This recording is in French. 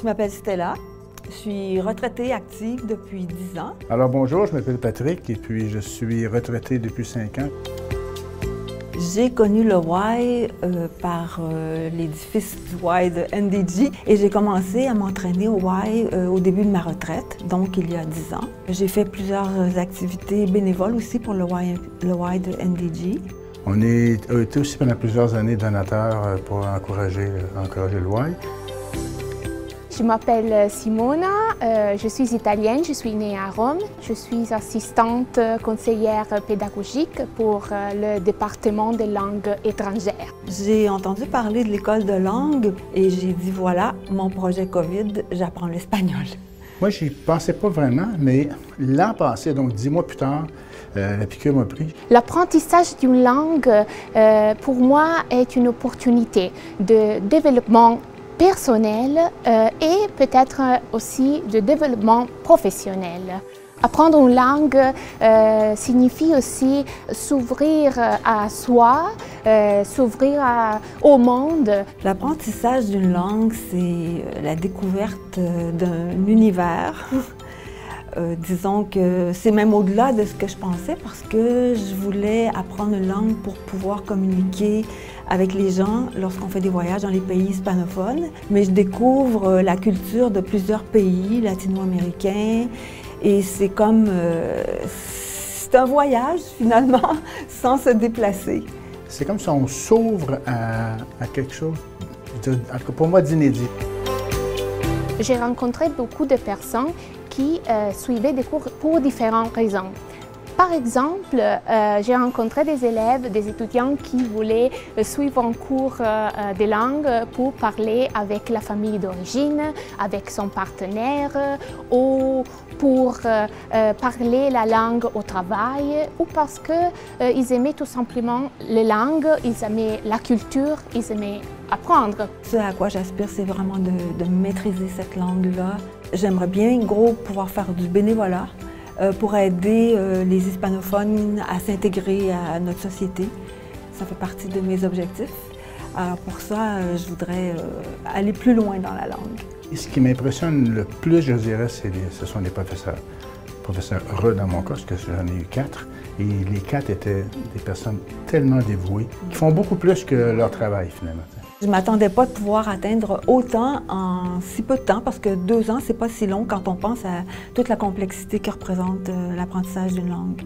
Je m'appelle Stella. Je suis retraitée active depuis 10 ans. Alors bonjour, je m'appelle Patrick et puis je suis retraité depuis 5 ans. J'ai connu le Y par l'édifice du Y de NDG et j'ai commencé à m'entraîner au Y au début de ma retraite, donc il y a 10 ans. J'ai fait plusieurs activités bénévoles aussi pour le Y de NDG. On a été aussi pendant plusieurs années donateurs pour encourager le Y. Je m'appelle Simona, je suis italienne, je suis née à Rome. Je suis assistante conseillère pédagogique pour le département des langues étrangères. J'ai entendu parler de l'école de langue et j'ai dit voilà, mon projet COVID, j'apprends l'espagnol. Moi, j'y pensais pas vraiment, mais l'an passé, donc 10 mois plus tard, la piqûre m'a pris. L'apprentissage d'une langue, pour moi, est une opportunité de développement personnel et peut-être aussi de développement professionnel. Apprendre une langue signifie aussi s'ouvrir à soi, s'ouvrir au monde. L'apprentissage d'une langue, c'est la découverte d'un univers. Disons que c'est même au-delà de ce que je pensais parce que je voulais apprendre une langue pour pouvoir communiquer avec les gens lorsqu'on fait des voyages dans les pays hispanophones. Mais je découvre la culture de plusieurs pays latino-américains et c'est comme... c'est un voyage finalement sans se déplacer. C'est comme si on s'ouvre à quelque chose, en tout cas pour moi, d'inédit. J'ai rencontré beaucoup de personnes qui suivaient des cours pour différentes raisons. Par exemple, j'ai rencontré des élèves, des étudiants qui voulaient suivre un cours de langue pour parler avec la famille d'origine, avec son partenaire, ou pour parler la langue au travail, ou parce qu'ils aimaient tout simplement les langues, ils aimaient la culture, ils aimaient apprendre. Ce à quoi j'aspire, c'est vraiment de maîtriser cette langue-là. J'aimerais bien, gros, pouvoir faire du bénévolat pour aider les hispanophones à s'intégrer à notre société. Ça fait partie de mes objectifs. Alors pour ça, je voudrais aller plus loin dans la langue. Et ce qui m'impressionne le plus, je dirais, ce sont les professeurs. Professeur Re dans mon cas, parce que j'en ai eu 4. Et les 4 étaient des personnes tellement dévouées, qui font beaucoup plus que leur travail finalement. Je ne m'attendais pas de pouvoir atteindre autant en si peu de temps, parce que 2 ans, c'est pas si long quand on pense à toute la complexité que représente l'apprentissage d'une langue.